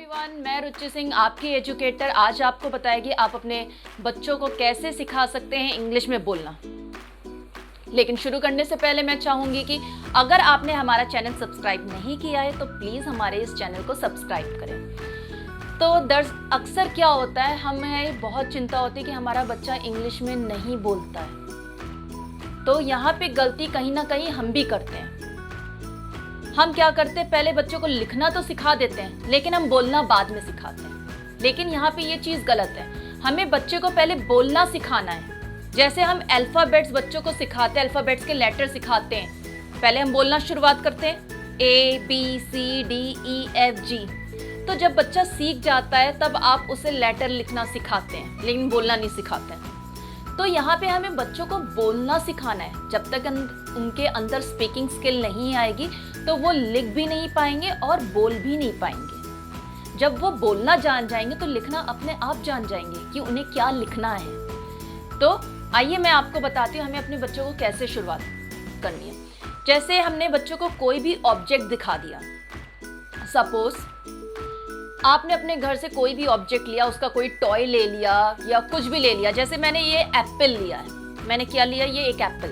Everyone, मैं रुचि सिंह आपकी educator आज आपको बताएगी आप अपने बच्चों को कैसे सिखा सकते हैं इंग्लिश में बोलना। लेकिन शुरू करने से पहले मैं चाहूंगी कि अगर आपने हमारा चैनल सब्सक्राइब नहीं किया है तो प्लीज़ हमारे इस चैनल को सब्सक्राइब करें। तो अक्सर क्या होता है, हमें बहुत चिंता होती है कि हमारा बच्चा इंग्लिश में नहीं बोलता है। तो यहाँ पे गलती कहीं ना कहीं हम भी करते हैं। हम क्या करते हैं, पहले बच्चों को लिखना तो सिखा देते हैं लेकिन हम बोलना बाद में सिखाते हैं। लेकिन यहाँ पे ये चीज़ गलत है। हमें बच्चे को पहले बोलना सिखाना है। जैसे हम अल्फ़ाबेट्स बच्चों को सिखाते हैं, अल्फ़ाबेट्स के लेटर सिखाते हैं, पहले हम बोलना शुरुआत करते हैं ABCDEFG। तो जब बच्चा सीख जाता है तब आप उसे लेटर लिखना सिखाते हैं लेकिन बोलना नहीं सिखाते हैं। तो यहाँ पे हमें बच्चों को बोलना सिखाना है। जब तक उनके अंदर स्पीकिंग स्किल नहीं आएगी तो वो लिख भी नहीं पाएंगे और बोल भी नहीं पाएंगे। जब वो बोलना जान जाएंगे तो लिखना अपने आप जान जाएंगे कि उन्हें क्या लिखना है। तो आइए मैं आपको बताती हूँ हमें अपने बच्चों को कैसे शुरुआत करनी है। जैसे हमने बच्चों को कोई भी ऑब्जेक्ट दिखा दिया, सपोज आपने अपने घर से कोई भी ऑब्जेक्ट लिया, उसका कोई टॉय ले लिया या कुछ भी ले लिया। जैसे मैंने ये एप्पल लिया है, मैंने क्या लिया, ये एक एप्पल,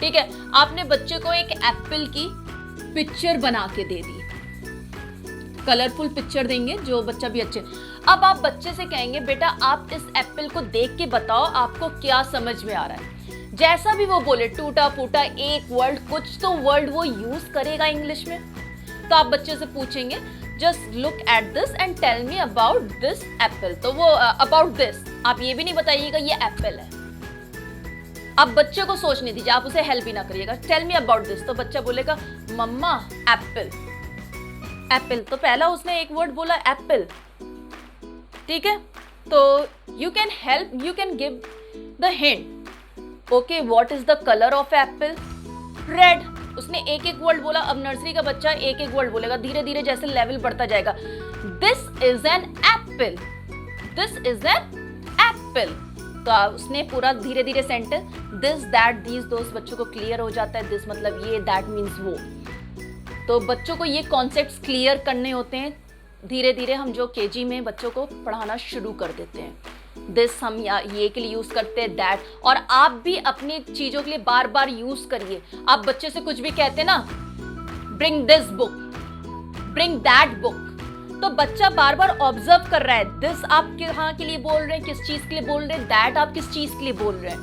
ठीक है। आपने बच्चे को एक एप्पल की पिक्चर बना के दे दी, कलरफुल पिक्चर देंगे जो बच्चा भी अच्छे। अब आप बच्चे से कहेंगे बेटा आप इस एप्पल को देख के बताओ आपको क्या समझ में आ रहा है। जैसा भी वो बोले, टूटा फूटा एक वर्ड, कुछ तो वर्ड वो यूज करेगा इंग्लिश में। तो आप बच्चे से पूछेंगे just look at this and tell me about this apple. तो वो अबाउट दिस, आप ये भी नहीं बताइएगा ये एप्पल है। आप बच्चे को सोचने दीजिए, आप उसे हेल्प भी ना करिएगा। टेल मी अबाउट दिस, तो बच्चा बोलेगा मम्मा एप्पल। एप्पल, तो पहला उसने एक वर्ड बोला एप्पल, ठीक है। तो you can help, you can give the hint. Okay, what is the colour of Apple? Red. उसने एक एक वर्ड बोला। अब नर्सरी का बच्चा एक एक वर्ड बोलेगा, धीरे धीरे जैसे लेवल बढ़ता जाएगा। This is an Apple, this is an Apple. तो उसने पूरा धीरे धीरे सेंटेंस दिस दैट दीज दोस्त बच्चों को क्लियर हो जाता है। दिस मतलब ये, दैट मीन्स वो। तो बच्चों को ये कॉन्सेप्ट्स क्लियर करने होते हैं। धीरे धीरे हम जो केजी में बच्चों को पढ़ाना शुरू कर देते हैं। दिस हम ये के लिए यूज करते हैं, दैट। और आप भी अपनी चीजों के लिए बार बार यूज करिए। आप बच्चे से कुछ भी कहते हैं ना, bring this book, bring that book, तो बच्चा बार बार ऑब्जर्व कर रहा है। दिस आप कहाँ के लिए बोल रहे हैं, किस चीज के लिए बोल रहे हैं, दैट आप किस चीज के लिए बोल रहे हैं,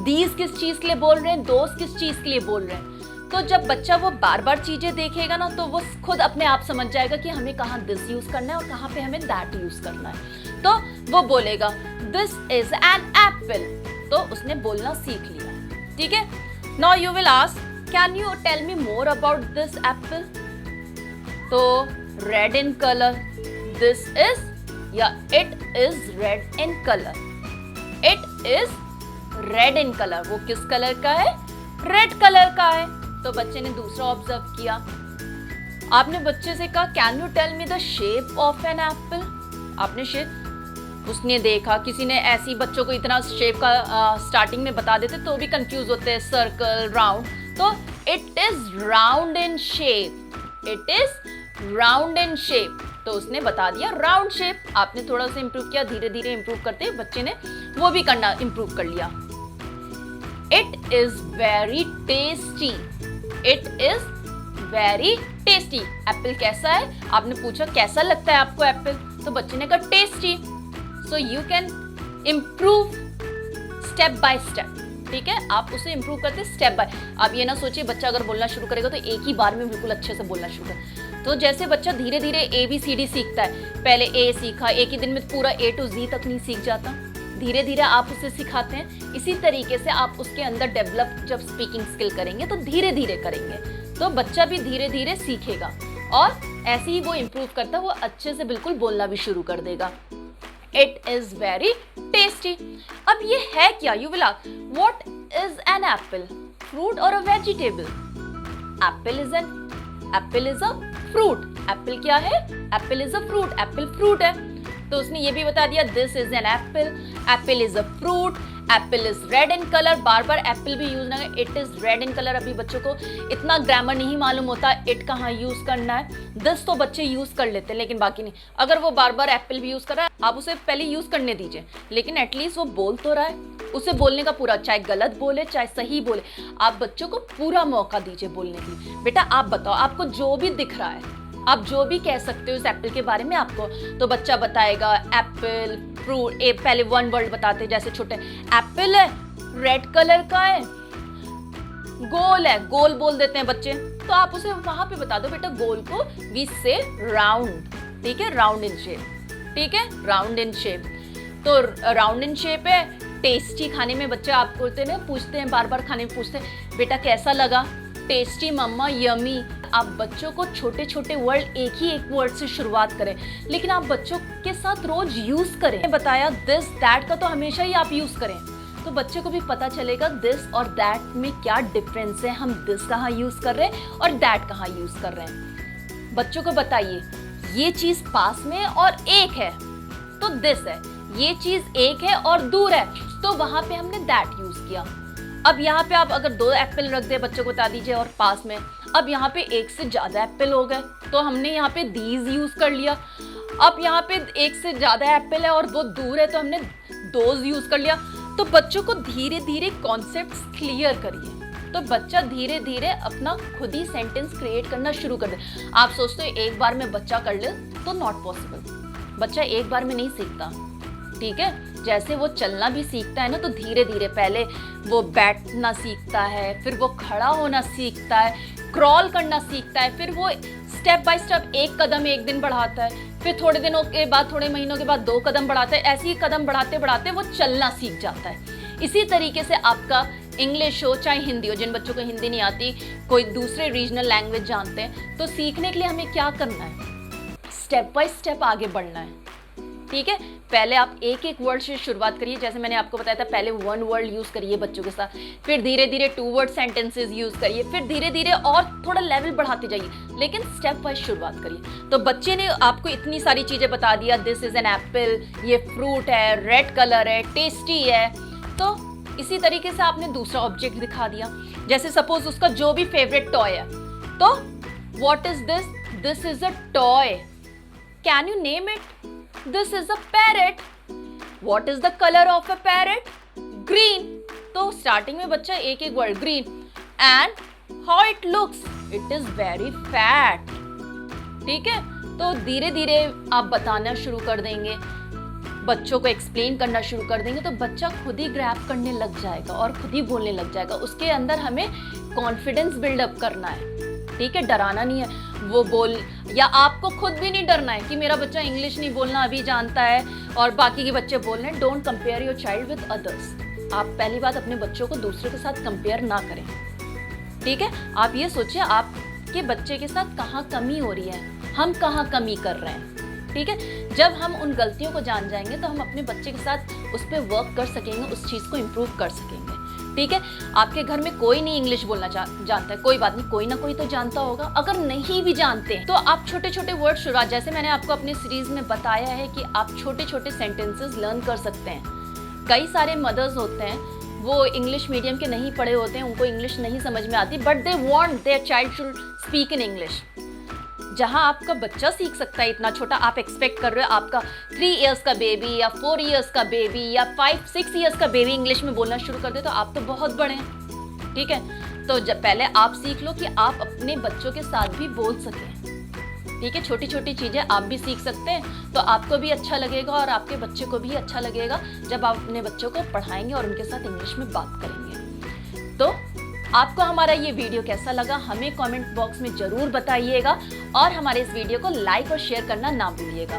दीज किस चीज के लिए बोल रहे हैं, दोस्त किस चीज के लिए बोल रहे हैं। तो जब बच्चा वो बार बार चीजें देखेगा ना तो वो खुद अपने आप समझ जाएगा कि हमें कहाँ दिस यूज करना है और कहाँ पे हमें दैट यूज करना है। तो वो बोलेगा दिस इज एन एप्पल, तो उसने बोलना सीख लिया, ठीक है। Now you will ask can you tell me more about this apple? तो red in colour, this is या it is red in colour, it is red in colour. वो किस कलर का है? रेड कलर का है। तो बच्चे ने दूसरा ऑब्जर्व किया। आपने बच्चे से कहा can you tell me the shape of an apple? आपने शेप, उसने देखा। किसी ने ऐसी बच्चों को इतना शेप का स्टार्टिंग में बता देते तो भी कंफ्यूज होते हैं, सर्कल, राउंड। तो it is round in shape, it is round in shape. तो उसने बता दिया राउंड शेप। आपने थोड़ा सा इंप्रूव किया, धीरे धीरे इंप्रूव करते बच्चे ने वो भी करना इंप्रूव कर लिया। It is very tasty, it is very tasty. Apple कैसा है? आपने पूछा कैसा लगता है आपको एप्पल, तो बच्चे ने कहा tasty. So you can improve step by step, ठीक है। आप उसे इम्प्रूव करते स्टेप बाय। आप ये ना सोचिए बच्चा अगर बोलना शुरू करेगा तो एक ही बार में बिल्कुल अच्छे से बोलना शुरू कर। तो जैसे बच्चा धीरे धीरे ABCD सीखता है, पहले A सीखा, एक ही दिन में पूरा A to Z तक नहीं सीख जाता, धीरे धीरे आप उसे सिखाते हैं। इसी तरीके से आप उसके अंदर डेवलप जब स्पीकिंग स्किल करेंगे तो धीरे धीरे करेंगे तो बच्चा भी धीरे धीरे सीखेगा और ऐसे ही वो इम्प्रूव करता है, वो अच्छे से बिल्कुल बोलना भी शुरू कर देगा। It is very tasty. अब ये है क्या? You will ask what is an apple, fruit और a vegetable? Apple is a fruit. Apple क्या है? Apple is a fruit, apple fruit है। तो उसने ये भी बता दिया this is an apple, apple is a fruit, apple is red in colour, बार बार एप्पल भी यूज ना करें, it is red in colour. अभी बच्चों को इतना ग्रामर नहीं मालूम होता इट कहाँ यूज करना है। दिस तो बच्चे यूज कर लेते हैं लेकिन बाकी नहीं। अगर वो बार बार एप्पल भी यूज कर रहा है, आप उसे पहले यूज करने दीजिए, लेकिन एटलीस्ट वो बोल तो रहा है, उसे बोलने का पूरा, चाहे गलत बोले चाहे सही बोले, आप बच्चों को पूरा मौका दीजिए बोलने की। बेटा आप बताओ, आपको जो भी दिख रहा है, आप जो भी कह सकते हो इस एप्पल के बारे में आपको, तो बच्चा बताएगा एप्पल फ्रूट। पहले वन वर्ड बताते, जैसे छोटे एप्पल है, रेड कलर का है, गोल है, गोल बोल देते हैं बच्चे, तो आप उसे वहां पे बता दो बेटा गोल को वी से राउंड, ठीक है, राउंड इन शेप, ठीक है, राउंड इन शेप। तो राउंड इन शेप है, टेस्टी खाने में बच्चे आपको पूछते हैं, बार बार खाने में पूछते हैं बेटा कैसा लगा, टेस्टी मम्मा, यमी। आप बच्चों को छोटे छोटे वर्ड, एक वर्ड से शुरुआत करें, लेकिन आप बच्चों के साथ रोज यूज करें। बताया दिस दैट का तो हमेशा ही आप यूज करें, तो बच्चे को भी पता चलेगा दिस और दैट में क्या डिफरेंस है, हम दिस कहाँ यूज कर रहे हैं और दैट कहाँ यूज कर रहे हैं। बच्चों को बताइए ये चीज पास में और एक है तो दिस है, ये चीज एक है और दूर है तो वहां पे हमने दैट यूज किया। अब यहाँ पे आप अगर 2 एप्पल रख दे, बच्चों को बता दीजिए, और पास में अब यहाँ पे 1 से ज्यादा एप्पल हो गए तो हमने यहाँ पे दीज यूज कर लिया। अब यहाँ पे 1 से ज्यादा एप्पल है और वो दूर है तो हमने दोज यूज कर लिया। तो बच्चों को धीरे धीरे कॉन्सेप्ट्स क्लियर करिए, तो बच्चा धीरे धीरे अपना खुद ही सेंटेंस क्रिएट करना शुरू कर दे। आप सोचते हो एक बार में बच्चा कर ले, तो नॉट पॉसिबल। बच्चा एक बार में नहीं सीखता, ठीक है। जैसे वो चलना भी सीखता है ना, तो धीरे धीरे पहले वो बैठना सीखता है, फिर वो खड़ा होना सीखता है, क्रॉल करना सीखता है, फिर वो स्टेप बाय स्टेप 1 कदम एक दिन बढ़ाता है, फिर थोड़े दिनों के बाद, थोड़े महीनों के बाद 2 कदम बढ़ाता है, ऐसे ही कदम बढ़ाते बढ़ाते वो चलना सीख जाता है। इसी तरीके से आपका इंग्लिश हो चाहे हिंदी हो, जिन बच्चों को हिंदी नहीं आती, कोई दूसरे रीजनल लैंग्वेज जानते हैं, तो सीखने के लिए हमें क्या करना है, स्टेप बाय स्टेप आगे बढ़ना है, ठीक है। पहले आप एक वर्ड से शुरुआत करिए, जैसे मैंने आपको बताया था, पहले 1 वर्ड यूज करिए बच्चों के साथ, फिर धीरे धीरे 2 वर्ड सेंटेंसेस यूज करिए, फिर धीरे धीरे और थोड़ा लेवल बढ़ाते जाइए, लेकिन स्टेप वाइज शुरुआत करिए। तो बच्चे ने आपको इतनी सारी चीजें बता दिया, दिस इज एन एप्पल, ये फ्रूट है, रेड कलर है, टेस्टी है, तो इसी तरीके से आपने दूसरा ऑब्जेक्ट दिखा दिया। जैसे सपोज उसका जो भी फेवरेट टॉय है, तो what is this, this is a toy, can you name it, this is a parrot, what is the colour of a parrot, green. तो स्टार्टिंग में बच्चा एक word green, and how it looks, it is very fat, ठीक है। तो धीरे धीरे आप बताना शुरू कर देंगे, बच्चों को एक्सप्लेन करना शुरू कर देंगे, तो बच्चा खुद ही ग्रैब करने लग जाएगा और खुद ही बोलने लग जाएगा। उसके अंदर हमें कॉन्फिडेंस बिल्डअप करना है, ठीक है, डराना नहीं है। वो बोल, या आपको खुद भी नहीं डरना है कि मेरा बच्चा इंग्लिश नहीं बोलना अभी जानता है और बाकी के बच्चे बोल रहे हैं। Don't compare your child with others. आप पहली बात अपने बच्चों को दूसरों के साथ कंपेयर ना करें, ठीक है। आप ये सोचिए आपके बच्चे के साथ कहाँ कमी हो रही है, हम कहाँ कमी कर रहे हैं, ठीक है। जब हम उन गलतियों को जान जाएंगे तो हम अपने बच्चे के साथ उस पर वर्क कर सकेंगे, उस चीज़ को इम्प्रूव कर सकेंगे, ठीक है। आपके घर में कोई नहीं इंग्लिश बोलना जानता है, कोई बात नहीं, कोई ना कोई तो जानता होगा। अगर नहीं भी जानते तो आप छोटे छोटे वर्ड शुरुआत, जैसे मैंने आपको अपनी सीरीज में बताया है कि आप छोटे छोटे सेंटेंसेस लर्न कर सकते हैं। कई सारे मदर्स होते हैं, वो इंग्लिश मीडियम के नहीं पढ़े होते हैं, उनको इंग्लिश नहीं समझ में आती, but they want their child should speak in English. जहां आपका बच्चा सीख सकता है इतना छोटा, आप एक्सपेक्ट कर रहे हो आपका 3 इयर्स का बेबी या 4 इयर्स का बेबी या 5-6 इयर्स का बेबी इंग्लिश में बोलना शुरू कर दे, तो आप तो बहुत बड़े हैं, ठीक है। तो जब पहले आप सीख लो कि आप अपने बच्चों के साथ भी बोल सकें, ठीक है। छोटी छोटी चीज़ें आप भी सीख सकते हैं, तो आपको भी अच्छा लगेगा और आपके बच्चे को भी अच्छा लगेगा जब आप अपने बच्चों को पढ़ाएंगे और उनके साथ इंग्लिश में बात करेंगे। तो आपको हमारा ये वीडियो कैसा लगा हमें कमेंट बॉक्स में ज़रूर बताइएगा, और हमारे इस वीडियो को लाइक और शेयर करना ना भूलिएगा।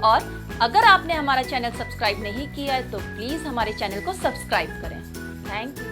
और अगर आपने हमारा चैनल सब्सक्राइब नहीं किया है तो प्लीज़ हमारे चैनल को सब्सक्राइब करें। Thank you.